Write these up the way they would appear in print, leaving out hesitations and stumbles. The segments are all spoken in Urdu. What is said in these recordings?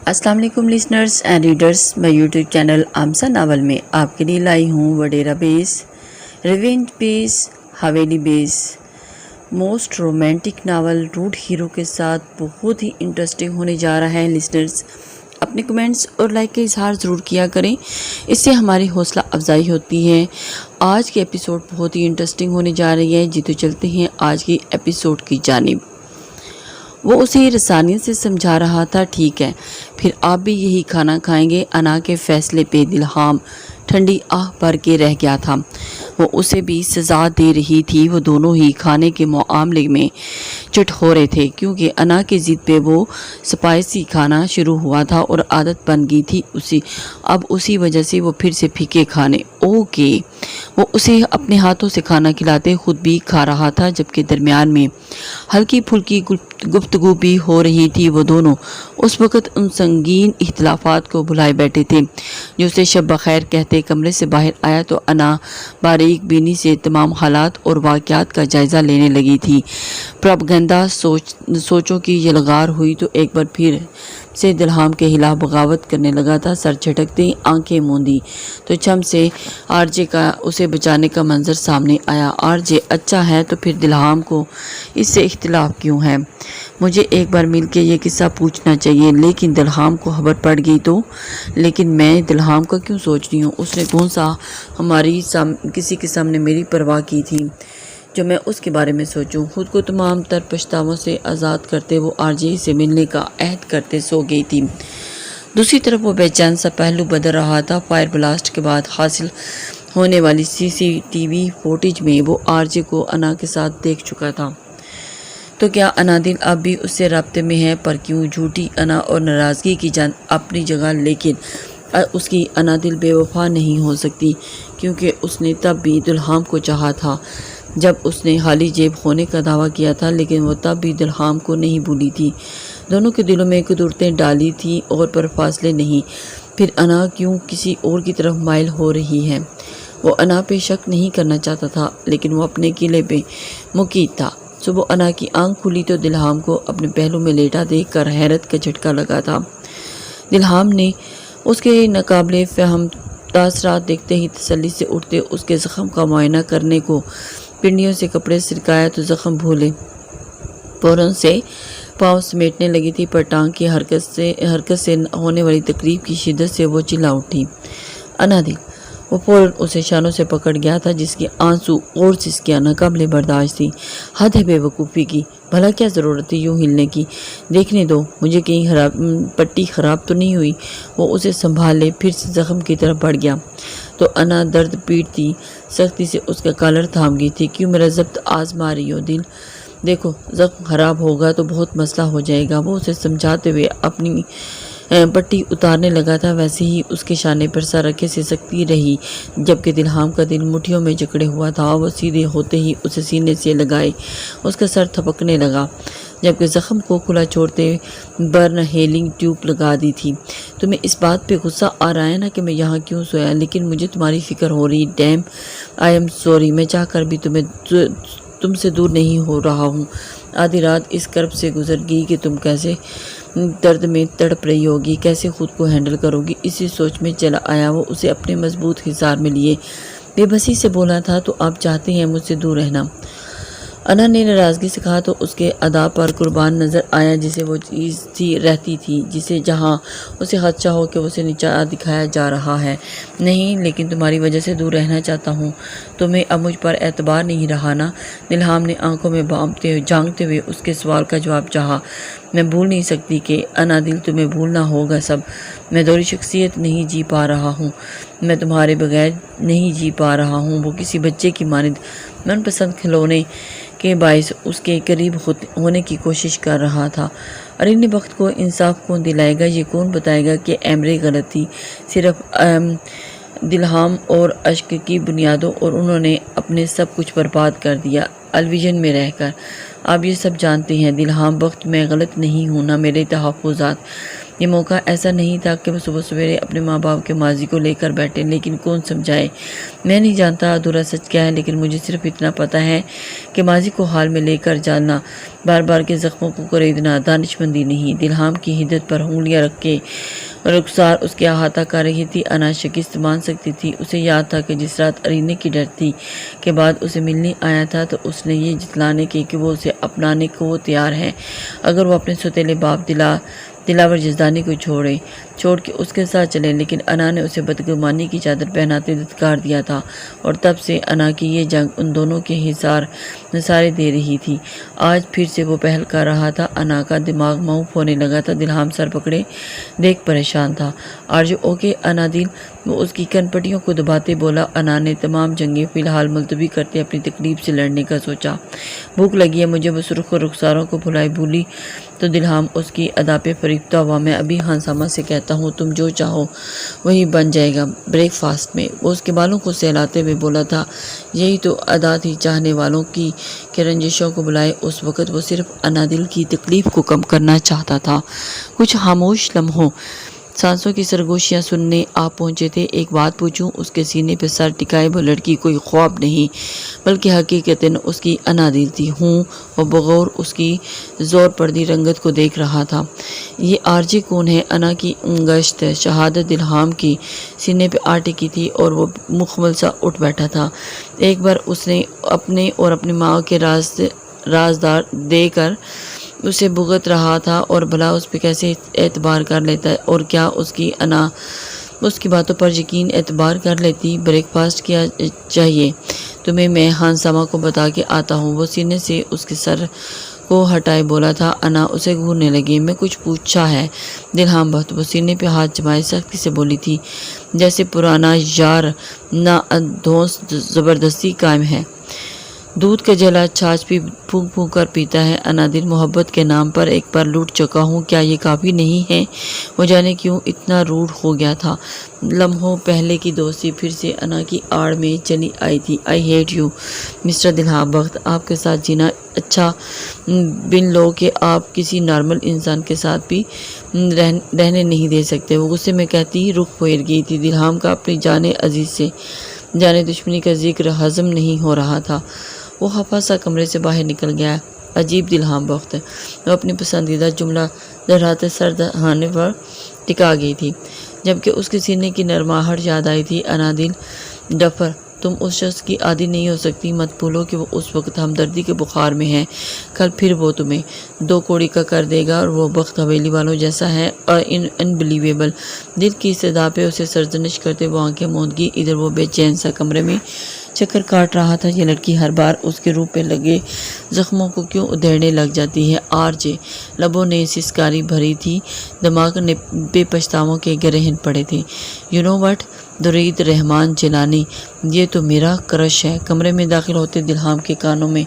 السلام علیکم لسنرز اینڈ ریڈرز، میں یوٹیوب چینل آمسا ناول میں آپ کے لیے لائی ہوں وڈیرا بیس، ریونج بیس، حویلی based most romantic novel rude hero کے ساتھ بہت ہی انٹرسٹنگ ہونے جا رہا ہے۔ لسنرز اپنے کمنٹس اور لائک کا اظہار ضرور کیا کریں، اس سے ہماری حوصلہ افزائی ہوتی ہے۔ آج کی ایپیسوڈ بہت ہی انٹرسٹنگ ہونے جا رہی ہے، جی تو چلتے ہیں آج کی ایپیسوڈ کی جانب۔ وہ اسے رسانیت سے سمجھا رہا تھا، ٹھیک ہے پھر آپ بھی یہی کھانا کھائیں گے۔ انا کے فیصلے پہ دلہام ٹھنڈی آہ بھر کے رہ گیا تھا، وہ اسے بھی سزا دے رہی تھی۔ وہ دونوں ہی کھانے کے معاملے میں چٹ ہو رہے تھے، کیونکہ انا کی ضد پہ وہ سپائسی کھانا شروع ہوا تھا اور عادت بن گئی تھی اب اسی وجہ سے وہ پھر سے پھیکے کھانے وہ اسے اپنے ہاتھوں سے کھانا کھلاتے خود بھی کھا رہا تھا، جبکہ درمیان میں ہلکی پھلکی گفتگو بھی ہو رہی تھی۔ وہ دونوں اس وقت ان سنگین اختلافات کو بھلائے بیٹھے تھے جو اسے شب بخیر کہتے کمرے سے باہر آیا تو انا باریک بینی سے تمام حالات اور واقعات کا جائزہ لینے لگی تھی۔ پروپیگنڈا سوچوں کی یلغار ہوئی تو ایک بار پھر سے دلہام کے خلاف بغاوت کرنے لگا تھا۔ سر جھٹکتے آنکھیں موندی تو چھم سے آر جے کا اسے بچانے کا منظر سامنے آیا۔ آر جے اچھا ہے تو پھر دلہام کو اس سے اختلاف کیوں ہے؟ مجھے ایک بار مل کے یہ قصہ پوچھنا چاہیے، لیکن دلہام کو خبر پڑ گئی تو؟ لیکن میں دلہام کا کیوں سوچ رہی ہوں؟ اس نے کون سا کسی کے سامنے میری پرواہ کی تھی جو میں اس کے بارے میں سوچوں؟ خود کو تمام تر پچھتاووں سے آزاد کرتے وہ آر جے سے ملنے کا عہد کرتے سو گئی تھی۔ دوسری طرف وہ بے چین سا پہلو بدل رہا تھا۔ فائر بلاسٹ کے بعد حاصل ہونے والی سی سی ٹی وی فوٹیج میں وہ آر جے کو انا کے ساتھ دیکھ چکا تھا، تو کیا انادل اب بھی اس سے رابطے میں ہے؟ پر کیوں؟ جھوٹی انا اور ناراضگی کی جان اپنی جگہ، لیکن اس کی انادل بے وفا نہیں ہو سکتی، کیونکہ اس نے تب بھی دلہام کو چاہا تھا جب اس نے خالی جیب ہونے کا دعویٰ کیا تھا، لیکن وہ تب بھی دلہام کو نہیں بھولی تھی۔ دونوں کے دلوں میں قدرتیں ڈالی تھی اور پر فاصلے نہیں۔ پھر انا کیوں کسی اور کی طرف مائل ہو رہی ہے؟ وہ انا پہ شک نہیں کرنا چاہتا تھا، لیکن وہ اپنے قلعے پہ مقید تھا۔ صبح انا کی آنکھ کھلی تو دلہام کو اپنے پہلو میں لیٹا دیکھ کر حیرت کا جھٹکا لگا تھا۔ دلہام نے اس کے ناقابل فہم تاثرات دیکھتے ہی تسلی سے اٹھتے اس کے زخم کا معائنہ کرنے کو پنڈیوں سے کپڑے سرکایا تو زخم بھولے فوراً سے پاؤں سمیٹنے لگی تھی، پر ٹانگ کی حرکت سے ہونے والی تکلیف کی شدت سے وہ چلا اٹھی۔ انادل وہ فوراً اسے شانوں سے پکڑ گیا تھا، جس کی آنسو اور سسکیاں ناقابل برداشت تھی۔ حد ہے بے وقوفی کی، بھلا کیا ضرورت ہے یوں ہلنے کی؟ دیکھنے دو مجھے، کہیں پٹی خراب تو نہیں ہوئی؟ وہ اسے سنبھال لے پھر سے زخم کی طرف بڑھ گیا تو انا درد پیٹتی سختی سے اس کا کالر تھام گئی تھی۔ کیوں میرا ضبط آزما رہی ہو دل؟ دیکھو زخم خراب ہوگا تو بہت مسئلہ ہو جائے گا۔ وہ اسے سمجھاتے ہوئے اپنی پٹی اتارنے لگا تھا، ویسے ہی اس کے شانے پر سر رکھے سے سکتی رہی، جبکہ دلہام کا دل مٹھیوں میں جکڑے ہوا تھا۔ وہ سیدھے ہوتے ہی اسے سینے سے لگائے اس کا سر تھپکنے لگا، جبکہ زخم کو کھلا چھوڑتے برن ہیلنگ ٹیوب لگا دی تھی۔ تمہیں اس بات پہ غصہ آ رہا ہے نا کہ میں یہاں کیوں سویا، لیکن مجھے تمہاری فکر ہو رہی۔ ڈیم آئی ایم سوری، میں چاہ کر بھی تم سے دور نہیں ہو رہا ہوں۔ آدھی رات اس کرب سے گزر گئی کہ تم کیسے درد میں تڑپ رہی ہوگی، کیسے خود کو ہینڈل کرو گی، اسی سوچ میں چلا آیا۔ وہ اسے اپنے مضبوط حصار میں لیے بے بسی سے بولا تھا، تو آپ چاہتے ہیں مجھ سے دور رہنا؟ انا نے ناراضگی سے کہا تو اس کے ادا پر قربان نظر آیا جسے وہ چیز رہتی تھی جسے جہاں اسے خدشہ ہو کہ اسے نیچا دکھایا جا رہا ہے۔ نہیں، لیکن تمہاری وجہ سے دور رہنا چاہتا ہوں۔ تمہیں اب مجھ پر اعتبار نہیں رہا نا؟ دلہام نے آنکھوں میں جھانکتے ہوئے اس کے سوال کا جواب چاہا۔ میں بھول نہیں سکتی کہ انادل تمہیں بھولنا ہوگا سب۔ میں دوہری شخصیت نہیں جی پا رہا ہوں، میں تمہارے بغیر نہیں جی پا رہا ہوں۔ وہ کسی بچے کی مانند من پسند کھلونے کے باعث اس کے قریب ہونے کی کوشش کر رہا تھا۔ اور ان وقت کو انصاف کون دلائے گا؟ یہ کون بتائے گا کہ ایمری غلط تھی؟ صرف دلہام اور اشک کی بنیادوں، اور انہوں نے اپنے سب کچھ برباد کر دیا الویژن میں رہ کر۔ آپ یہ سب جانتے ہیں دلہام، وقت میں غلط نہیں ہوں، نہ میرے تحفظات۔ یہ موقع ایسا نہیں تھا کہ وہ صبح سویرے اپنے ماں باپ کے ماضی کو لے کر بیٹھے، لیکن کون سمجھائے؟ میں نہیں جانتا ادھورا سچ کیا ہے، لیکن مجھے صرف اتنا پتا ہے کہ ماضی کو حال میں لے کر جاننا، بار بار کے زخموں کو خریدنا دانشمندی نہیں۔ دلہام کی ہدت پر انگلیاں رکھ کے رخسار اس کے احاطہ کر رہی تھی۔ انا شکست مان سکتی تھی۔ اسے یاد تھا کہ جس رات ارینے کی ڈرتی کے بعد اسے ملنے آیا تھا تو اس نے یہ جتلانے کے کہ وہ اسے اپنانے کو تیار ہے اگر وہ اپنے سوتیلے باپ دلاور جزدانی کو چھوڑ کے اس کے ساتھ چلے، لیکن انا نے اسے بدگمانی کی چادر پہناتے دھتکار دیا تھا، اور تب سے انا کی یہ جنگ ان دونوں کے نثارے دے رہی تھی۔ آج پھر سے وہ پہل کر رہا تھا۔ انا کا دماغ معوف ہونے لگا تھا۔ دلہام سر پکڑے دیکھ پریشان تھا۔ آر یو اوکے انا دل؟ وہ اس کی کن پٹیوں کو دباتے بولا۔ انا نے تمام جنگیں فی الحال ملتوی کرتے اپنی تکلیف سے لڑنے کا سوچا۔ بھوک لگی ہے مجھے، وہ سرخ رخساروں کو بھلائی بھولی تو دلہام اس کی ادا پہ فریفتہ ہوا۔ میں ابھی ہنسامہ سے کہتا ہوں تم جو چاہو وہی بن جائے گا بریک فاسٹ میں، وہ اس کے بالوں کو سہلاتے ہوئے بولا تھا۔ یہی تو ادا تھی چاہنے والوں کی کہ رنجشوں کو بلائے۔ اس وقت وہ صرف انا دل کی تکلیف کو کم کرنا چاہتا تھا۔ کچھ خاموش لمحوں سانسوں کی سرگوشیاں سننے آپ پہنچے تھے۔ ایک بات پوچھوں؟ اس کے سینے پہ سر ٹکائے وہ لڑکی کوئی خواب نہیں بلکہ حقیقتاً اس کی انا دل تھی۔ ہوں، وہ بغور اس کی زور پردی رنگت کو دیکھ رہا تھا۔ یہ آرجے کون ہے؟ انا کی انگشت شہادت دلہام کی سینے پہ آ ٹکی تھی اور وہ مخمل سا اٹھ بیٹھا تھا۔ ایک بار اس نے اپنے اور اپنی ماں کے رازدار دے کر اسے بھگت رہا تھا، اور بھلا اس پہ کیسے اعتبار کر لیتا، اور کیا اس کی انا اس کی باتوں پر یقین اعتبار کر لیتی؟ بریک فاسٹ کیا چاہیے تمہیں؟ میں ہنسامہ کو بتا کے آتا ہوں۔ وہ سینے سے اس کے سر کو ہٹائے بولا تھا۔ انا اسے گھورنے لگی۔ میں کچھ پوچھا ہے دلہام بہت؟ وہ سینے پہ ہاتھ جمائے سختی سے بولی تھی، جیسے پرانا یار نہ دھونس زبردستی قائم ہے۔ دودھ کا جلا چھاچھ بھی پھونک پھونک کر پیتا ہے انا دل۔ محبت کے نام پر ایک بار لوٹ چکا ہوں، کیا یہ کافی نہیں ہے؟ وہ جانے کیوں اتنا روڈ ہو گیا تھا۔ لمحوں پہلے کی دوستی پھر سے انا کی آڑ میں چلی آئی تھی۔ آئی ہیٹ یو مسٹر دلہام بخت، آپ کے ساتھ جینا اچھا بن لو کہ آپ کسی نارمل انسان کے ساتھ بھی رہنے نہیں دے سکتے، وہ غصے میں کہتی رخ پھیر گئی تھی۔ دلہام کا اپنی جانے عزیز سے جانے دشمنی کا ذکر ہضم نہیں ہو رہا تھا۔ وہ خفا سا کمرے سے باہر نکل گیا۔ عجیب دلہام بخت، وہ اپنی پسندیدہ جملہ دہراتے سر دہانے پر ٹکا گئی تھی، جبکہ اس کے سینے کی نرماہٹ یاد آئی تھی۔ انا دل ڈفر، تم اس شخص کی عادی نہیں ہو سکتی۔ مت بھولو کہ وہ اس وقت ہمدردی کے بخار میں ہے، کل پھر وہ تمہیں دو کوڑی کا کر دے گا، اور وہ بخت حویلی والوں جیسا ہے۔ انبلیویبل۔ دل کی استدا پہ اسے سرزنش کرتے وہ آنکھیں موند گئی۔ ادھر وہ بے چین سا کمرے میں چکر کاٹ رہا تھا۔ یہ لڑکی ہر بار اس کے روح پہ لگے زخموں کو کیوں ادھیڑنے لگ جاتی ہے؟ آر جے لبوں نے سسکاری بھری تھی، دماغ نے بے پچھتاووں کے گرہن پڑے تھے۔ یو نو وٹ درید رحمان جیلانی، یہ تو میرا کرش ہے۔ کمرے میں داخل ہوتے دلہام کے کانوں میں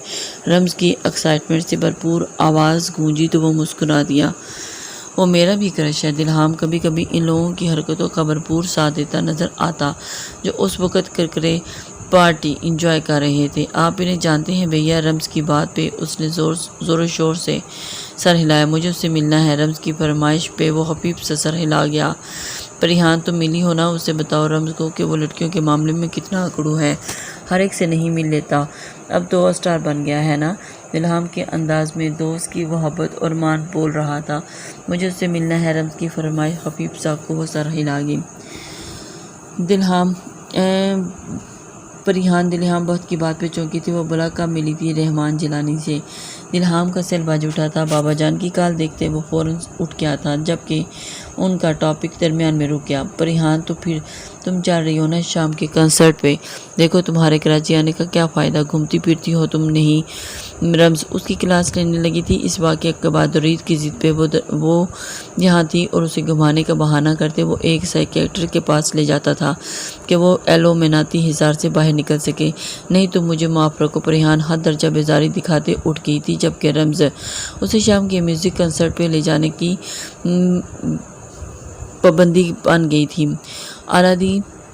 رمز کی ایکسائٹمنٹ سے بھرپور آواز گونجی تو وہ مسکرا دیا۔ وہ میرا بھی کرش ہے۔ دلہام کبھی کبھی ان لوگوں کی حرکتوں کا بھرپور ساتھ دیتا نظر آتا جو اس وقت کرکرے پارٹی انجوائے کر رہے تھے۔ آپ انہیں جانتے ہیں بھیا؟ رمز کی بات پہ اس نے زور و شور سے سر ہلایا۔ مجھے اس سے ملنا ہے۔ رمز کی فرمائش پہ وہ خفیف سا سر ہلا گیا۔ پریحان تم ملی ہو نا، اسے بتاؤ رمز کو کہ وہ لڑکیوں کے معاملے میں کتنا اکڑو ہے، ہر ایک سے نہیں مل لیتا۔ اب تو اسٹار بن گیا ہے نا۔ دلہام کے انداز میں دوست کی محبت اور مان بول رہا تھا۔ مجھے اس سے ملنا ہے۔ رمز کی فرمائش خفیف سا کو وہ سر ہلا گئی۔ پریحان دلہام بہت کی بات پہ چونکی تھی۔ وہ بلا کب ملی تھی رحمان جیلانی سے؟ دلہام کا سیل باج اٹھا تھا۔ بابا جان کی کال دیکھتے وہ فوراً اٹھ گیا تھا، جبکہ ان کا ٹاپک درمیان میں رک گیا۔ پریحان تو پھر تم چل رہی ہو نا شام کے کنسرٹ پہ؟ دیکھو تمہارے کراچی آنے کا کیا فائدہ، گھومتی پھرتی ہو تم نہیں۔ رمز اس کی کلاس لینے لگی تھی۔ اس واقعے کے بعد درید کی ضد پہ وہ یہاں تھی اور اسے گھمانے کا بہانہ کرتے وہ ایک سائیکیٹر کے پاس لے جاتا تھا کہ وہ ایلومیناتی حصار سے باہر نکل سکے۔ نہیں تو مجھے معاف رکھو۔ پریحان حد درجہ بیزاری دکھاتے اٹھ گئی تھی، جبکہ رمز اسے شام کے میوزک کنسرٹ پہ لے جانے کی پابندی بن گئی تھی۔ آلہ دی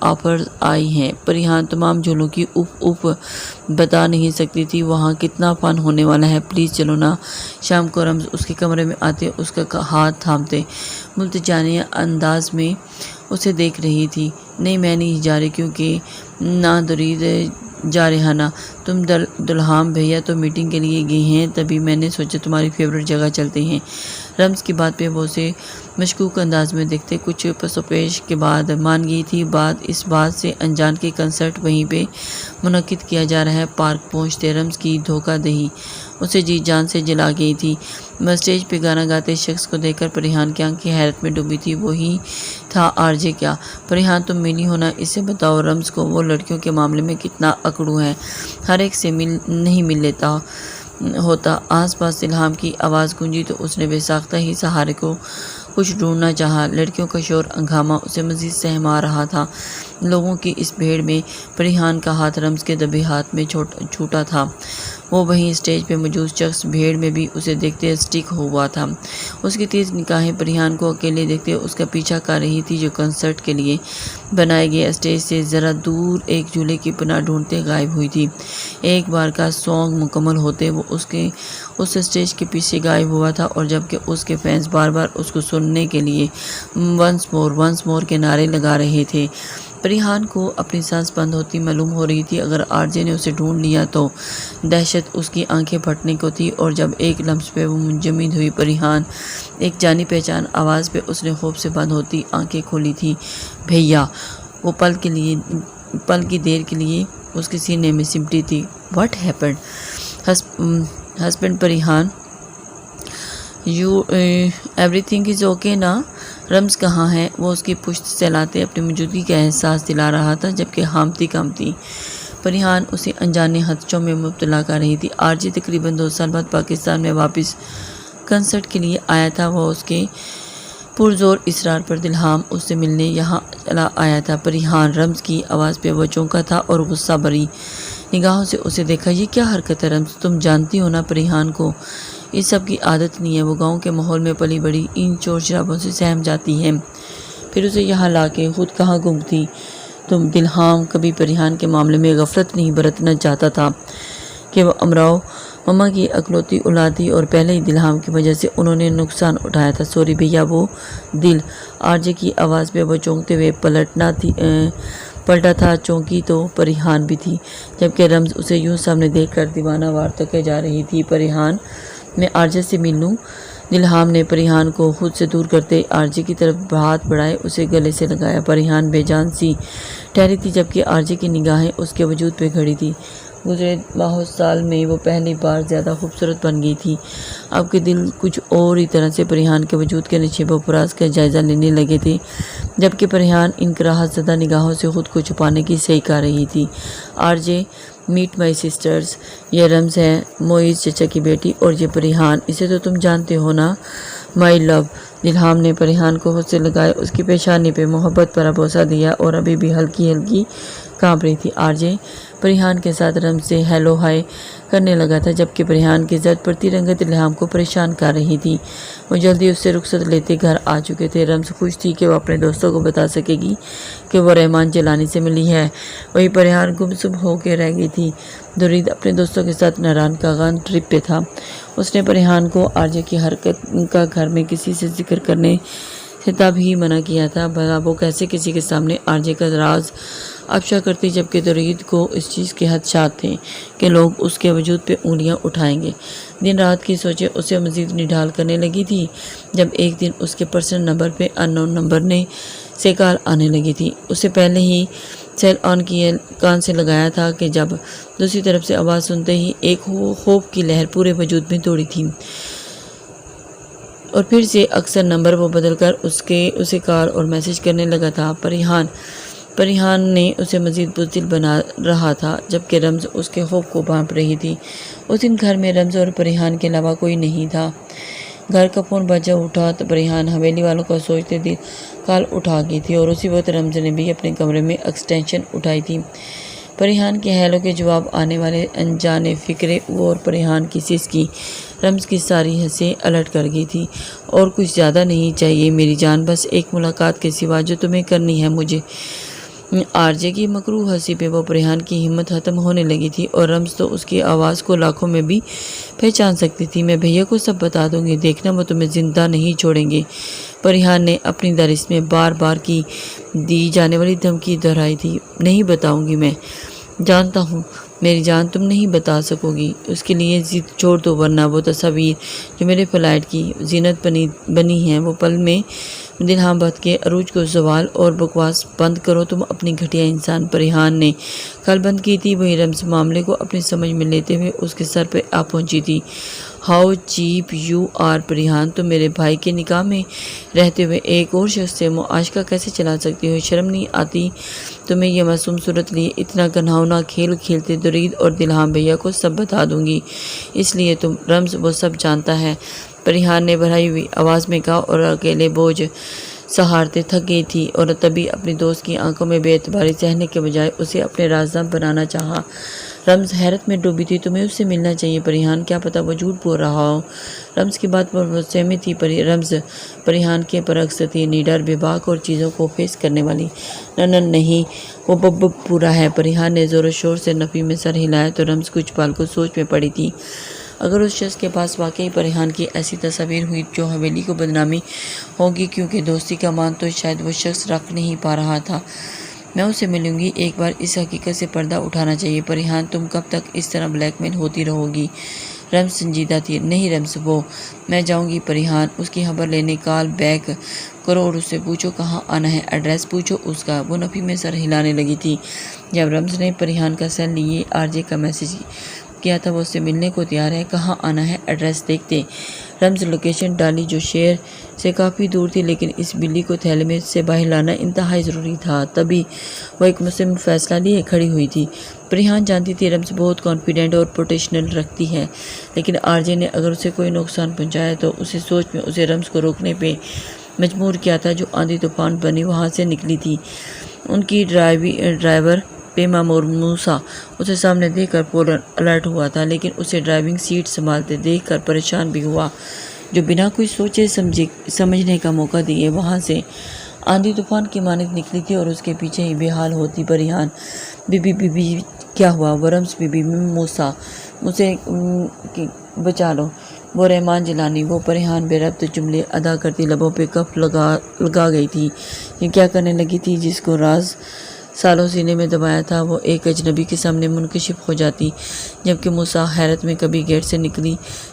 آفرز آئی ہیں۔ پریحان تمام جھولوں کی اف بتا نہیں سکتی تھی وہاں کتنا فن ہونے والا ہے، پلیز چلو نا۔ شام کو رمز اس کے کمرے میں آتے اس کا ہاتھ تھامتے ملتجانہ انداز میں اسے دیکھ رہی تھی۔ نہیں میں نہیں جا رہی، کیونکہ نہ درید جا رہا نا، تم دلہام بھیا تو میٹنگ کے لیے گئے ہیں، تبھی میں نے سوچا تمہاری فیورٹ جگہ چلتے ہیں۔ رمز کی بات پہ وہ اسے مشکوک انداز میں دیکھتے کچھ پسوپیش کے بعد مان گئی تھی۔ بات اس بات سے انجان کے کنسرٹ وہیں پہ منعقد کیا جا رہا ہے۔ پارک پہنچتے رمز کی دھوکہ دہی اسے جی جان سے جلا گئی تھی۔ بس اسٹیج پہ گانا گاتے شخص کو دیکھ کر پریحان کی آنکھیں حیرت میں ڈوبی تھی۔ وہی تھا آر جے کیا؟ پریحان تم ملی ہو نا، اسے بتاؤ رمز کو وہ لڑکیوں کے معاملے میں کتنا اکڑو ہے، ہر ایک سے نہیں مل لیتا ہوتا۔ آس پاس الہام کی آواز گونجی تو اس نے بے ساختہ ہی سہارے کو کچھ ڈھونڈنا چاہا۔ لڑکیوں کا شور ہنگامہ اسے مزید سہما رہا تھا۔ لوگوں کی اس بھیڑ میں پریحان کا ہاتھ رمز کے دبے ہاتھ میں چھوٹا تھا۔ وہ وہیں اسٹیج پہ موجود شخص بھیڑ میں بھی اسے دیکھتے اسٹک ہوا تھا۔ اس کی تیز نگاہیں پریحان کو اکیلے دیکھتے اس کا پیچھا کر رہی تھی، جو کنسرٹ کے لیے بنائے گئے اسٹیج سے ذرا دور ایک جھولے کی پناہ ڈھونڈتے غائب ہوئی تھی۔ ایک بار کا سانگ مکمل ہوتے وہ اس اسٹیج کے پیچھے غائب ہوا تھا، اور جبکہ اس کے فینس بار بار اس کو سننے کے لیے ونس مور کے نعرے لگا رہے تھے، پریحان کو اپنی سانس بند ہوتی معلوم ہو رہی تھی۔ اگر آر جے نے اسے ڈھونڈ لیا تو دہشت اس کی آنکھیں پھٹنے کو تھی، اور جب ایک لمس پہ وہ منجمد ہوئی پریحان ایک جانی پہچان آواز پہ اس نے خوف سے بند ہوتی آنکھیں کھولی تھی، بھیا! وہ پل کی دیر کے لیے اس کے سینے میں سمٹی تھی۔ What happened? Husband Parihan, everything is okay نا؟ رمز کہاں ہے؟ وہ اس کی پشت سہلاتے اپنی موجودگی کا احساس دلا رہا تھا، جبکہ ہامتی کامتی پریحان اسے انجانے ہتھچوں میں مبتلا کر رہی تھی۔ آر جے تقریباً 2 سال بعد پاکستان میں واپس کنسرٹ کے لیے آیا تھا۔ وہ اس کے پرزور اصرار پر دلہام اس سے ملنے یہاں چلا آیا تھا۔ پریحان رمز کی آواز پہ وہ چونکا تھا اور غصہ بھری نگاہوں سے اسے دیکھا۔ یہ کیا حرکت ہے رمز؟ تم جانتی ہو نا پریحان کو اس سب کی عادت نہیں ہے، وہ گاؤں کے ماحول میں پلی بڑی، ان شور شرابوں سے سہم جاتی ہے، پھر اسے یہاں لا کے خود کہاں گم تھی تم؟ دلہام کبھی پریحان کے معاملے میں غفلت نہیں برتنا چاہتا تھا کہ وہ امراؤ مما کی اکلوتی اولاد تھی، اور پہلے ہی دلہام کی وجہ سے انہوں نے نقصان اٹھایا تھا۔ سوری بھیا، وہ دل۔ آر جے کی آواز پہ وہ چونکتے ہوئے پلٹا تھا۔ چونکی تو پریحان بھی تھی، جبکہ رمز اسے یوں سامنے دیکھ کر دیوانہ وار تکے جا رہی تھی۔ پریحان، میں آر جے سے مل لوں؟ دلہام نے پریحان کو خود سے دور کرتے آر جے کی طرف ہاتھ بڑھائے اسے گلے سے لگایا۔ پریحان بے جان سی ٹھہری تھی، جبکہ آر جے کی نگاہیں اس کے وجود پہ کھڑی تھی۔ گزرے ماہوں سال میں وہ پہلی بار زیادہ خوبصورت بن گئی تھی۔ اب کے دل کچھ اور ہی طرح سے پریحان کے وجود کے نشیب و فراز کا جائزہ لینے لگے تھے، جبکہ پریحان ان کراہت زدہ نگاہوں سے خود کو چھپانے کی صحیح کر رہی تھی۔ R J, meat my sisters, یہ رمز ہے معیز چچا کی بیٹی، اور یہ پریحان، اسے تو تم جانتے ہو نا؟ مائی لو۔ دلہام نے پریحان کو خود سے لگائے اس کی پیشانی پہ محبت بھرا بوسہ دیا، اور ابھی بھی ہلکی ہلکی کانپ رہی تھی۔ آر جے پریحان کے ساتھ رمز سے ہیلو ہائے کرنے لگا تھا، جبکہ پریحان کی زد پڑتی رنگت دلہام کو پریشان کر رہی تھی۔ وہ جلدی اس سے رخصت لیتے گھر آ چکے تھے۔ رمز خوش تھی کہ وہ اپنے دوستوں کو بتا سکے گی کہ وہ رحمان جیلانی سے ملی ہے، وہی پریحان گمسم ہو کے رہ گئی تھی۔ درید اپنے دوستوں کے ساتھ ناران کاغان ٹرپ پہ تھا۔ اس نے پریحان کو آر جے کی حرکت کا گھر میں کسی سے ذکر کرنے سے تب ہی منع کیا تھا، بھلا وہ کیسے کسی کے سامنے آر جے کا راز افشا کرتی، جبکہ درید کو اس چیز کے خدشات تھے کہ لوگ اس کے وجود پہ انگلیاں اٹھائیں گے۔ دن رات کی سوچیں اسے مزید نڈھال کرنے لگی تھی، جب ایک دن اس کے پرسنل نمبر پہ ان نون نمبر سے کال آنے لگی تھی۔ اسے پہلے ہی سیل آن کیے کان سے لگایا تھا کہ جب دوسری طرف سے آواز سنتے ہی ایک خوف کی لہر پورے وجود میں دوڑی تھی، اور پھر سے اکثر نمبر وہ بدل کر اسے کال اور میسج کرنے لگا تھا۔ پریحان نے اسے مزید بزدل بنا رہا تھا، جبکہ رمز اس کے خوف کو بھانپ رہی تھی۔ اس دن گھر میں رمز اور پریحان کے علاوہ کوئی نہیں تھا۔ گھر کا فون بجا اٹھا تو پریحان حویلی والوں کا سوچتے دل کال اٹھا گئی تھی، اور اسی وقت رمز نے بھی اپنے کمرے میں ایکسٹینشن اٹھائی تھی۔ پریحان کے ہیلو کے جواب آنے والے انجانے فکرے وہ اور پریحان کی سسکی رمز کی ساری حسیں الٹ کر گئی تھی۔ اور کچھ زیادہ نہیں چاہیے میری جان، بس ایک ملاقات کے سوا جو تمہیں کرنی ہے مجھے۔ آرجے کی مکروہ ہنسی پہ وہ پریحان کی ہمت ختم ہونے لگی تھی، اور رمز تو اس کی آواز کو لاکھوں میں بھی پہچان سکتی تھی۔ میں بھیا کو سب بتا دوں گی، دیکھنا وہ تمہیں زندہ نہیں چھوڑیں گے۔ پریحان نے اپنی درس میں بار بار کی دی جانے والی دھمکی دہرائی تھی۔ نہیں بتاؤں گی، میں جانتا ہوں میری جان تم نہیں بتا سکو گی۔ اس کے لیے ضد چھوڑ دو، ورنہ وہ تصاویر جو میرے فلائٹ کی زینت بنی ہیں وہ پل میں دلہام بخت کے عروج کو زوال، اور بکواس بند کرو تم اپنی گھٹیا انسان۔ پریحان نے کھال بند کی تھی، وہی رمز معاملے کو اپنی سمجھ میں لیتے ہوئے اس کے سر پہ آ پہنچی تھی۔ ہاؤ چیپ یو آر پریحان، تم میرے بھائی کے نکاح میں رہتے ہوئے ایک اور شخص سے معاشقہ کیسے چلا سکتی ہو؟ شرم نہیں آتی تمہیں؟ یہ معصوم صورت لیے اتنا گھناؤنا کھیل کھیلتے درید اور دلہام بھیا کو سب بتا دوں گی، اس لیے تم رمز وہ سب جانتا ہے، پریحان نے بڑھائی ہوئی آواز میں کہا، اور اکیلے بوجھ سہارتے تھک گئی تھی، اور تبھی اپنی دوست کی آنکھوں میں بے اعتباری سہنے کے بجائے اسے اپنے رازدار بنانا چاہا۔ رمز حیرت میں ڈوبی تھی۔ تمہیں اس سے ملنا چاہیے پریحان، کیا پتہ وہ جھوٹ بول رہا ہو۔ رمز کی بات پر وہ سہمت تھی۔ رمز پریحان کے برعکس تھی، نڈر، بے باک اور چیزوں کو فیس کرنے والی۔ نہ نہیں، وہ بب پورا ہے۔ پریحان نے زور و شور سے نفی میں سر ہلایا تو رمز کچھ پال کو سوچ میں پڑی تھی۔ اگر اس شخص کے پاس واقعی پریحان کی ایسی تصاویر ہوئی جو حویلی کو بدنامی ہوگی کیونکہ دوستی کا مان تو شاید وہ شخص رکھ نہیں پا رہا تھا۔ میں اسے ملوں گی، ایک بار اس حقیقت سے پردہ اٹھانا چاہیے۔ پریحان تم کب تک اس طرح بلیک میل ہوتی رہو گی؟ رمز سنجیدہ تھی۔ نہیں رمز، وہ میں جاؤں گی پریحان، اس کی خبر لینے کال بیک کرو اور اس سے پوچھو کہاں آنا ہے، ایڈریس پوچھو اس کا۔ وہ نفی میں سر ہلانے لگی تھی۔ جب رمز نے پریحان کا سیل لیے آرجے کا میسج کیا تھا وہ اس سے ملنے کو تیار ہے، کہاں آنا ہے، ایڈریس دیکھتے۔ رمز لوکیشن ڈالی جو شہر سے کافی دور تھی، لیکن اس بلی کو تھیلے میں سے باہر لانا انتہائی ضروری تھا۔ تبھی وہ ایک مصمم فیصلہ لیے کھڑی ہوئی تھی۔ پریحان جانتی تھی رمز بہت کانفیڈنٹ اور پوٹینشیل رکھتی ہے، لیکن آرجے نے اگر اسے کوئی نقصان پہنچایا تو اسی سوچ میں اسے رمز کو روکنے پہ مجبور کیا تھا جو آندھی طوفان بنی وہاں سے نکلی تھی۔ ان کی ڈرائیور پیما موسیٰ اسے سامنے دیکھ کر فوراً الرٹ ہوا تھا، لیکن اسے ڈرائیونگ سیٹ سنبھالتے دیکھ کر پریشان بھی ہوا، جو بنا کوئی سوچے سمجھنے کا موقع دیے وہاں سے آندھی طوفان کی مانند نکلی تھی، اور اس کے پیچھے ہی بے حال ہوتی پریحان۔ بی کیا ہوا؟ وہ رمز بی موسیٰ، مجھے بچا لو، وہ رحمان جیلانی، وہ پریحان بے ربط جملے ادا کرتی لبوں پہ کف لگا گئی تھی۔ یہ کیا کرنے لگی تھی؟ جس کو راز سالوں سینے میں دبایا تھا وہ ایک اجنبی کے سامنے منکشف ہو جاتی، جبکہ موسیٰ حیرت میں کبھی گیٹ سے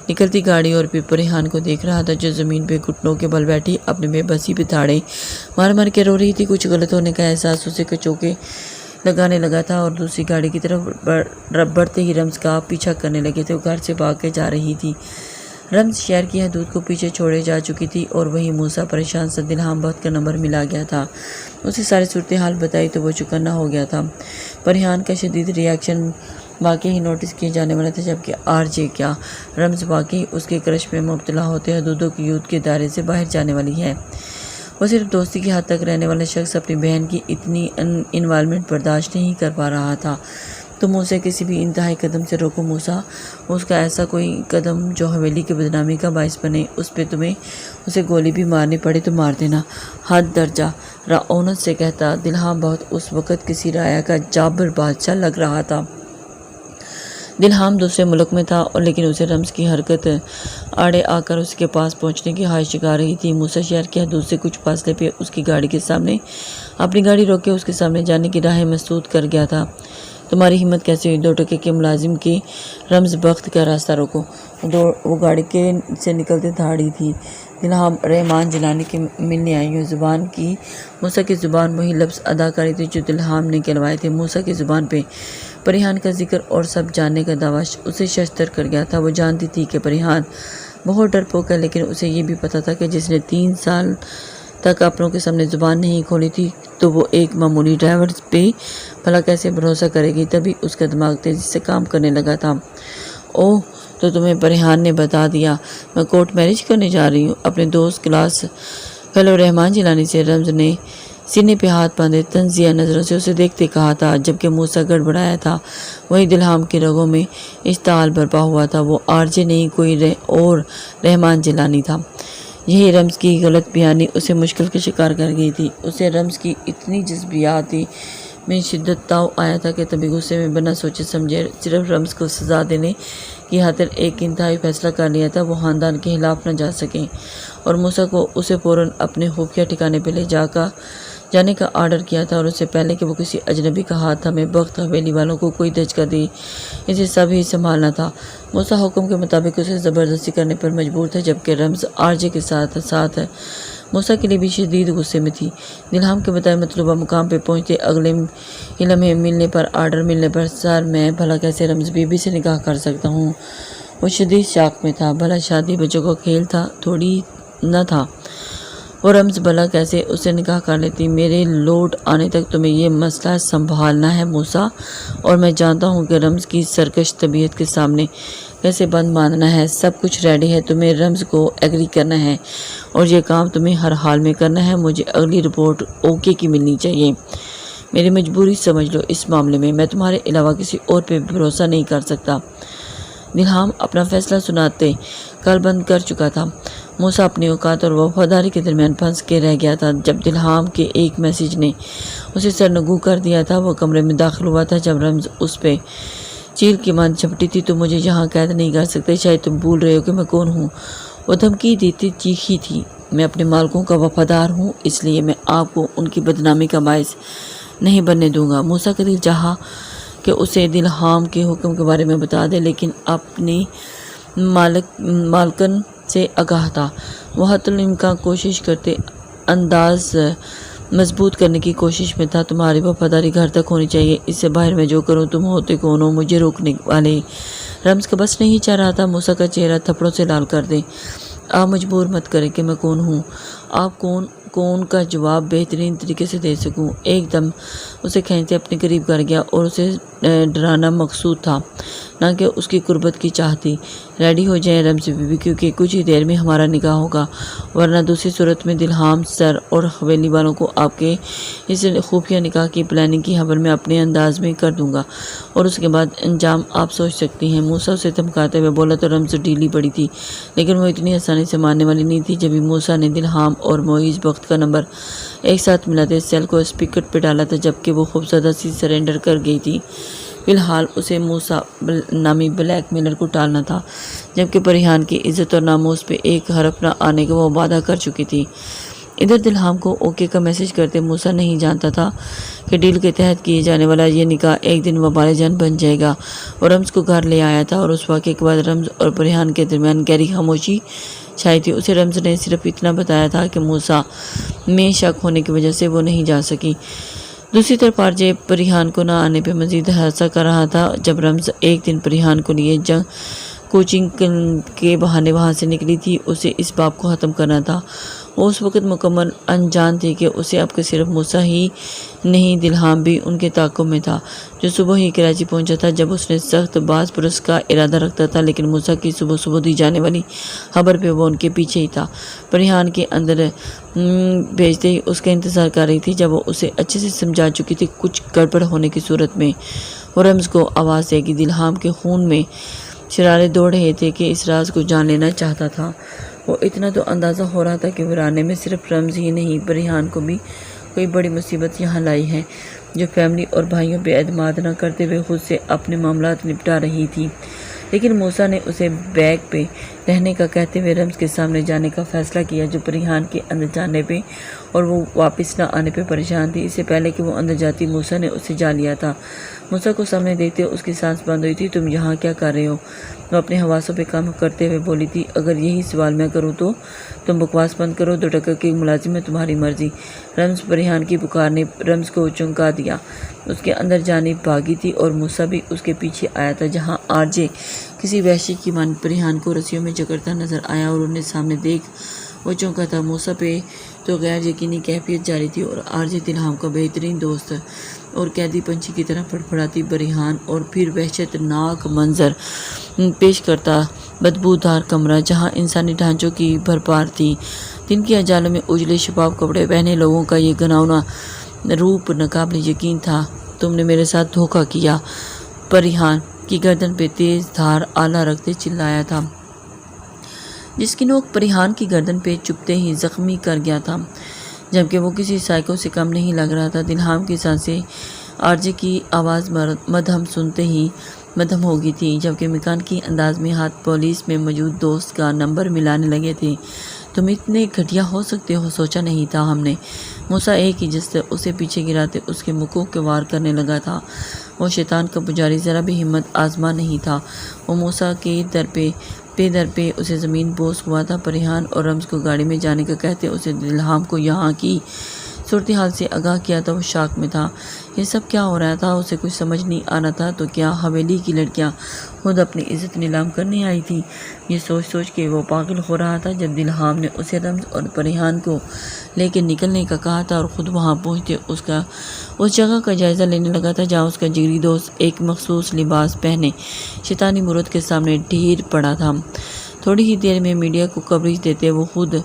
نکلتی گاڑی اور پھر پریحان کو دیکھ رہا تھا جو زمین پہ گھٹنوں کے بل بیٹھی اپنے بے بسی پہ تھاڑے مار کے رو رہی تھی۔ کچھ غلط ہونے کا احساس اسے کچوکے لگانے لگا تھا، اور دوسری گاڑی کی طرف بڑھتے ہی رمز کا پیچھا کرنے لگے تھے۔ وہ گھر سے بھاگ کے جا رہی تھی۔ رمز شہر کی حدود کو پیچھے چھوڑے جا چکی تھی، اور وہی موسیٰ پریشان سے دلہام بخت کا نمبر ملا گیا تھا۔ اسے ساری صورتحال بتائی تو وہ چکنا ہو گیا تھا۔ پریحان کا شدید ری ایکشن واقعی ہی نوٹس کیے جانے والا تھا، جبکہ آرجے کیا رمز واقعی اس کے کرش میں مبتلا ہوتے حدودوں کی یوتھ کے دائرے سے باہر جانے والی ہے؟ وہ صرف دوستی کی حد تک رہنے والا شخص اپنی بہن کی اتنی انوالومنٹ برداشت نہیں کر پا رہا تھا۔ تم اسے کسی بھی انتہائی قدم سے روکو موسیٰ، اس کا ایسا کوئی قدم جو حویلی کی بدنامی کا باعث بنے، اس پہ تمہیں اسے گولی بھی مارنی پڑے تو مار دینا۔ حد درجہ رعونت سے کہتا، دلہام بخت اس وقت کسی رایا کا جابر بادشاہ لگ رہا تھا۔ دلہام دوسرے ملک میں تھا، لیکن اسے رمز کی حرکت آڑے آ کر اس کے پاس پہنچنے کی خواہش جگا رہی تھی۔ موسیٰ شہر کی حدود سے کچھ فاصلے پہ اس کی گاڑی کے سامنے اپنی گاڑی روک کے اس کے سامنے جانے کی راہ مسدود کر گیا تھا۔ تمہاری ہمت کیسے ہوئی 2 ٹکے کے ملازم کے رمز بخت کا راستہ روکو؟ وہ گاڑی سے نکلتے دھاڑی تھی۔ دلہام رحمان جیلانی کے ملنے آئی ہوں۔ زبان کی موسیٰ کی زبان وہی لفظ ادا کر رہی تھی جو دلہام نے کہلوائے تھے۔ موسیٰ کی زبان پہ پریحان کا ذکر اور سب جاننے کا دعویٰ اسے ششدر کر گیا تھا۔ وہ جانتی تھی کہ پریحان بہت ڈرپوک ہے، لیکن اسے یہ بھی پتا تھا کہ جس نے 3 سال تک اپنوں کے سامنے زبان نہیں کھولی تھی تو وہ ایک معمولی ڈرائیور پہ بھلا کیسے بھروسہ کرے گی۔ تبھی اس کا دماغ تیزی سے کام کرنے لگا تھا۔ اوہ، تو تمہیں پریحان نے بتا دیا میں کورٹ میرج کرنے جا رہی ہوں اپنے دوست کلاس فیلو رحمان جیلانی سے؟ رمز نے سینے پہ ہاتھ باندھے تنزیہ نظروں سے اسے دیکھتے کہا تھا، جبکہ موسیٰ گڑبڑایا تھا۔ وہی دلہام کی رگوں میں اشتعال برپا ہوا تھا۔ وہ آرجے نہیں، کوئی اور رحمان جیلانی تھا۔ یہی رمز کی غلط بیانی اسے مشکل کے شکار کر گئی تھی۔ اسے رمز کی اتنی جذباتی میں شدت تاؤ آیا تھا کہ تبھی غصے میں بنا سوچے سمجھے صرف رمز کو سزا دینے کی خاطر ایک انتہائی فیصلہ کر لیا تھا، وہ خاندان کے خلاف نہ جا سکیں، اور موسیٰ کو اسے فوراً اپنے خفیہ ٹھکانے پہ لے جانے کا آرڈر کیا تھا، اور اس سے پہلے کہ وہ کسی اجنبی کا ہاتھ ہمیں بخت حویلی والوں کو کوئی دھچکا دے، اسے سب ہی سنبھالنا تھا۔ موسیٰ حکم کے مطابق اسے زبردستی کرنے پر مجبور تھا، جبکہ رمز آرجے کے ساتھ موسیٰ کے لیے بھی شدید غصے میں تھی۔ دلہام کے بتائے مطلوبہ مقام پہ پہنچتے اگلے ہی لمحے آرڈر ملنے پر سر میں بھلا کیسے رمز بی بی سے نکاح کر سکتا ہوں؟ وہ شدید شاک میں تھا۔ بھلا شادی بچوں کا کھیل تھا تھوڑی نہ تھا۔ وہ رمز بھلا کیسے اس سے نکاح کر لیتی؟ میرے لوٹ آنے تک تمہیں یہ مسئلہ سنبھالنا ہے موسیٰ، اور میں جانتا ہوں کہ رمز کی سرکش طبیعت کے سامنے کیسے بند باندھنا ہے۔ سب کچھ ریڈی ہے، تمہیں رمز کو ایگری کرنا ہے، اور یہ کام تمہیں ہر حال میں کرنا ہے۔ مجھے اگلی رپورٹ اوکے کی ملنی چاہیے۔ میری مجبوری سمجھ لو اس معاملے میں، میں تمہارے علاوہ کسی اور پہ بھروسہ نہیں کر سکتا۔ دلہام اپنا فیصلہ سناتے کل بند کر چکا تھا۔ موسیٰ اپنی اوقات اور وفاداری کے درمیان پھنس کے رہ گیا تھا۔ جب دلہام کے ایک میسیج نے اسے سرنگوں کر دیا تھا، وہ کمرے میں داخل ہوا تھا جب رمز اس پہ چیل کی مانند جھپٹی تھی۔ تم مجھے یہاں قید نہیں کر سکتے، شاید تم بھول رہے ہو کہ میں کون ہوں۔ وہ دھمکی دیتی چیخی تھی، میں اپنے مالکوں کا وفادار ہوں، اس لیے میں آپ کو ان کی بدنامی کا باعث نہیں بننے دوں گا۔ موسیٰ کا دل چاہا کہ اسے دلہام کے حکم کے بارے میں بتا دے، لیکن اپنی مالکن سے آگاہ تھا۔ وہ حتی الامکان کوشش کرتے انداز مضبوط کرنے کی کوشش میں تھا۔ تمہاری وفاداری گھر تک ہونی چاہیے، اس سے باہر میں جو کروں تم ہوتے کون ہو مجھے روکنے والے؟ رمز کا بس نہیں چاہ رہا تھا موسیٰ کا چہرہ تھپڑوں سے لال کر دے۔ آپ مجبور مت کریں کہ میں کون ہوں، آپ کون کا جواب بہترین طریقے سے دے سکوں۔ ایک دم اسے کھینچتے اپنے قریب کر گیا، اور اسے ڈرانا مقصود تھا نہ کہ اس کی قربت کی چاہ تھی۔ ریڈی ہو جائیں رمز بی بی، کیونکہ کچھ ہی دیر میں ہمارا نکاح ہوگا، ورنہ دوسری صورت میں دلہام سر اور حویلی والوں کو آپ کے اس خفیہ نکاح کی پلاننگ کی خبر میں اپنے انداز میں کر دوں گا، اور اس کے بعد انجام آپ سوچ سکتی ہیں۔ موسیٰ اسے دھمکاتے ہوئے بولا تو رمز ڈھیلی پڑی تھی، لیکن وہ اتنی آسانی سے ماننے والی نہیں تھی۔ جبھی موسیٰ نے دلہام اور معیز بخت کا نمبر ایک ساتھ ملاتے سیل کو اسپیکر پہ ڈالا تھا، جبکہ وہ خوفزدہ سی سرنڈر کر گئی تھی۔ فی الحال اسے موسیٰ نامی بلیک میلر کو ٹالنا تھا، جبکہ پریحان کی عزت اور ناموس پہ ایک حرف نہ آنے کا وہ وعدہ کر چکی تھی۔ ادھر دلہام کو اوکے کا میسج کرتے موسیٰ نہیں جانتا تھا کہ ڈیل کے تحت کیے جانے والا یہ نکاح ایک دن وبال جان بن جائے گا، اور رمز کو گھر لے آیا تھا، اور اس واقعے کے بعد رمز اور پریحان کے درمیان گہری خاموشی چھائی تھی۔ اسے رمز نے صرف اتنا بتایا تھا کہ موسیٰ میں شک ہونے کی وجہ سے وہ نہیں جا سکی۔ دوسری طرف آرجے پریحان کو نہ آنے پہ مزید ہراسہ کر رہا تھا۔ جب رمز ایک دن پریحان کو لیے کوچنگ کے بہانے وہاں سے نکلی تھی، اسے اس باب کو ختم کرنا تھا۔ وہ اس وقت مکمل انجان تھی کہ اسے اب صرف موسیٰ ہی نہیں دلہام بھی ان کے تعاقب میں تھا، جو صبح ہی کراچی پہنچا تھا۔ جب اس نے سخت باز پرس کا ارادہ رکھتا تھا، لیکن موسیٰ کی صبح دی جانے والی خبر پہ وہ ان کے پیچھے ہی تھا۔ پریحان کے اندر بھیجتے ہی اس کا انتظار کر رہی تھی، جب وہ اسے اچھے سے سمجھا چکی تھی کچھ گڑبڑ ہونے کی صورت میں وہ رمز کو آواز دے گی۔ دلہام کے خون میں شرارے دوڑ رہے تھے کہ اس راز کو جان لینا چاہتا تھا۔ وہ اتنا تو اندازہ ہو رہا تھا کہ ویرانے میں صرف رمز ہی نہیں، پریحان کو بھی کوئی بڑی مصیبت یہاں لائی ہے، جو فیملی اور بھائیوں پہ اعتماد نہ کرتے ہوئے خود سے اپنے معاملات نپٹا رہی تھی۔ لیکن موسیٰ نے اسے بیگ پہ رہنے کا کہتے ہوئے رمز کے سامنے جانے کا فیصلہ کیا، جو پریحان کے اندر جانے پہ اور وہ واپس نہ آنے پہ پریشان تھی۔ اس سے پہلے کہ وہ اندر جاتی موسیٰ نے اسے جا لیا تھا۔ موسیٰ کو سامنے دیکھتے اس کی سانس بند ہوئی تھی۔ تم یہاں کیا کر رہے ہو؟ وہ اپنے حواسوں پہ کام کرتے ہوئے بولی تھی۔ اگر یہی سوال میں کروں تو تم بکواس بند کرو، 2 ٹکر کی ملازم ہے، تمہاری مرضی۔ رمز پریحان کی پکار نے رمز کو چونکا دیا۔ اس کے اندر جانب بھاگی تھی، اور موسیٰ بھی اس کے پیچھے آیا تھا۔ جہاں آرجے کسی وحشی کی مانند پریحان کو رسیوں میں جکڑتا نظر آیا اور انہیں سامنے دیکھ وہ چونکا تھا۔ موسیٰ پہ تو غیر یقینی کیفیت جاری تھی، اور آرجے دلہام کا بہترین دوست اور قیدی پنچھی کی طرح فڑفڑاتی پریحان، اور پھر وحشت ناک منظر پیش کرتا بدبودار کمرہ جہاں انسانی ڈھانچوں کی بھرمار تھی، دن کی اجالوں میں اجلے شفاف کپڑے پہنے لوگوں کا یہ گھناؤنا روپ ناقابل یقین تھا۔ تم نے میرے ساتھ دھوکہ کیا، پریحان کی گردن پہ تیز دھار آلہ رکھتے چلایا تھا، جس کی نوک پریحان کی گردن پہ چبھتے ہی زخمی کر گیا تھا، جبکہ وہ کسی سائیکو سے کم نہیں لگ رہا تھا۔ دلہام کی سانسیں آرجے کی آواز مدھم سنتے ہی مدھم ہو گئی تھی، جبکہ میکانیکی انداز میں ہاتھ پولیس میں موجود دوست کا نمبر ملانے لگے تھے۔ تم اتنے گھٹیا ہو سکتے ہو، سوچا نہیں تھا ہم نے۔ موسیٰ ایک ہی جس سے اسے پیچھے گراتے اس کے مکوح کے وار کرنے لگا تھا۔ وہ شیطان کا پجاری ذرا بھی ہمت آزما نہیں تھا۔ وہ موسیٰ کے در پہ اسے زمین بوس ہوا تھا۔ پریحان اور رمز کو گاڑی میں جانے کا کہتے اسے دلہام کو یہاں کی صورتحال سے آگاہ کیا تھا۔ وہ شاک میں تھا، یہ سب کیا ہو رہا تھا، اسے کچھ سمجھ نہیں آ رہا تھا۔ تو کیا حویلی کی لڑکیاں خود اپنی عزت نیلام کرنے آئی تھیں؟ یہ سوچ کے وہ پاگل ہو رہا تھا۔ جب دلہام نے اسے رمز اور پریحان کو لے کے نکلنے کا کہا تھا اور خود وہاں پہنچتے اس جگہ کا جائزہ لینے لگا تھا جہاں اس کا جگری دوست ایک مخصوص لباس پہنے شیطانی مورت کے سامنے ڈھیر پڑا تھا، تھوڑی ہی دیر میں میڈیا کو کوریج دیتے وہ خود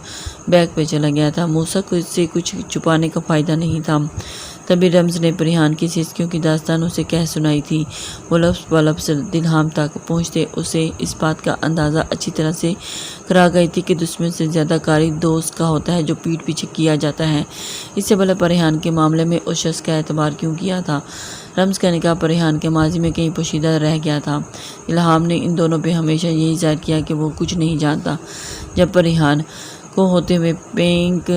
بیک پہ چلا گیا تھا۔ موسیٰ کو اس سے کچھ چھپانے کا فائدہ نہیں تھا۔ تبھی رمز نے پریحان کی سسکیوں کی داستان اسے کہہ سنائی تھی۔ وہ لفظ بلفظ دلہام تک پہنچتے اسے اس بات کا اندازہ اچھی طرح سے کرا گئی تھی کہ دشمن سے زیادہ کاری دوست کا ہوتا ہے جو پیٹھ پیچھے کیا جاتا ہے۔ اس سے بھلا پریحان کے معاملے میں اس شخص کا اعتبار کیوں کیا تھا؟ رمز کا نکاح پریحان کے ماضی میں کہیں پوشیدہ رہ گیا تھا۔ دلہام نے ان دونوں پہ ہمیشہ یہی ظاہر کیا کہ وہ کچھ نہیں جانتا۔ جب پریحان کو ہوتے ہوئے پینک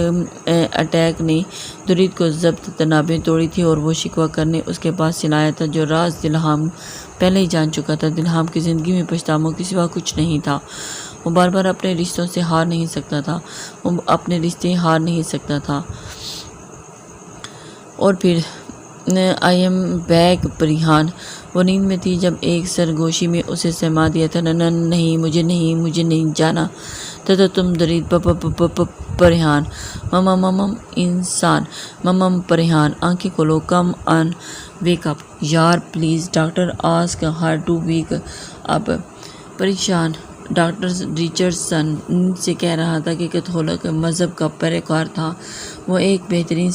اٹیک نے درید کو ضبط تنابیں توڑی تھی اور وہ شکوہ کرنے اس کے پاس چلایا تھا جو راز دلہام پہلے ہی جان چکا تھا۔ دلہام کی زندگی میں پچھتاووں کے سوا کچھ نہیں تھا۔ وہ بار بار اپنے رشتوں سے ہار نہیں سکتا تھا، وہ اپنے رشتے ہار نہیں سکتا تھا۔ اور پھر آئی ایم بیک پریحان وہ نیند میں تھی جب ایک سرگوشی میں اسے سہما دیا تھا، نہیں مجھے نہیں جانا تھا۔ تو تم درید پریحان انسان پریحان آنکھیں کھولو، کم آن ویک اپ یار please, doctor ask her to wake up. پریشان ڈاکٹر ریچرڈسن نیند سے کہہ رہا تھا کہ کیتھولک مذہب کا پیروکار تھا۔ وہ ایک بہترین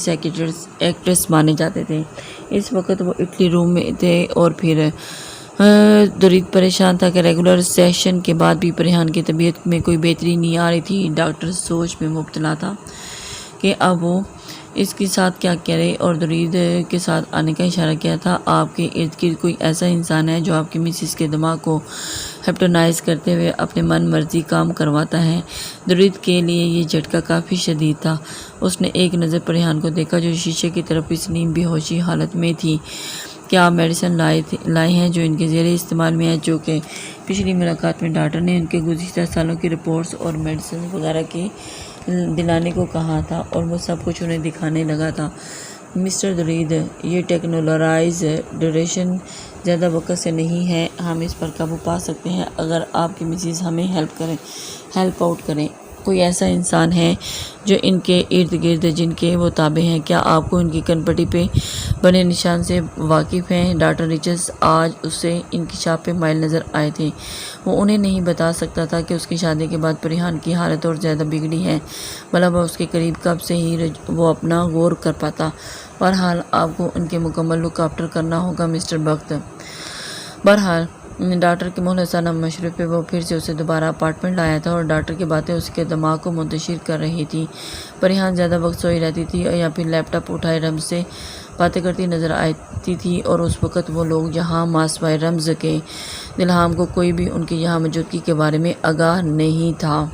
ایکٹریس مانے جاتے تھے۔ اس وقت وہ اٹلی روم میں تھے اور پھر درید پریشان تھا کہ ریگولر سیشن کے بعد بھی پریحان کی طبیعت میں کوئی بہتری نہیں آ رہی تھی۔ ڈاکٹر سوچ میں مبتلا تھا کہ اب وہ اس کے ساتھ کیا کرے اور درید کے ساتھ آنے کا اشارہ کیا تھا۔ آپ کے ارد گرد کوئی ایسا انسان ہے جو آپ کی مسز کے دماغ کو ہپنوٹائز کرتے ہوئے اپنے من مرضی کام کرواتا ہے؟ درید کے لیے یہ جھٹکا کافی شدید تھا۔ اس نے ایک نظر پریحان کو دیکھا جو شیشے کی طرف اس نیم بے ہوشی حالت میں تھی۔ کیا آپ میڈیسن لائے ہیں جو ان کے زیر استعمال میں ہے؟ چونکہ پچھلی ملاقات میں ڈاکٹر نے ان کے گزشتہ سالوں کی رپورٹس اور میڈیسن وغیرہ کے دلانے کو کہا تھا اور وہ سب کچھ انہیں دکھانے لگا تھا۔ مسٹر درید، یہ ٹیکنولائز ڈیوریشن زیادہ وقت سے نہیں ہے، ہم اس پر قابو پا سکتے ہیں اگر آپ کی مسز ہمیں ہیلپ آؤٹ کریں۔ کوئی ایسا انسان ہے جو ان کے ارد گرد جن کے وہ تابع ہیں؟ کیا آپ کو ان کی کن پٹی پہ بنے نشان سے واقف ہیں؟ ڈاکٹر ریچرڈس آج اسے انکشاف پہ مائل نظر آئے تھے۔ وہ انہیں نہیں بتا سکتا تھا کہ اس کی شادی کے بعد پریحان کی حالت اور زیادہ بگڑی ہے، بھلا وہ اس کے قریب کب سے ہی وہ اپنا غور کر پاتا۔ بہرحال آپ کو ان کے مکمل لک آفٹر کرنا ہوگا مسٹر بخت۔ بہرحال ڈاکٹر کے مخلصانہ مشورے پہ وہ پھر سے اسے دوبارہ اپارٹمنٹ لایا تھا اور ڈاکٹر کی باتیں اس کے دماغ کو منتشر کر رہی تھی۔ پریحان زیادہ وقت سوئی رہتی تھی یا پھر لیپ ٹاپ اٹھائے رمز سے باتیں کرتی نظر آتی تھی اور اس وقت وہ لوگ یہاں ماسوائے رمز کے دلہام کو کوئی بھی ان کی یہاں موجودگی کے بارے میں آگاہ نہیں تھا۔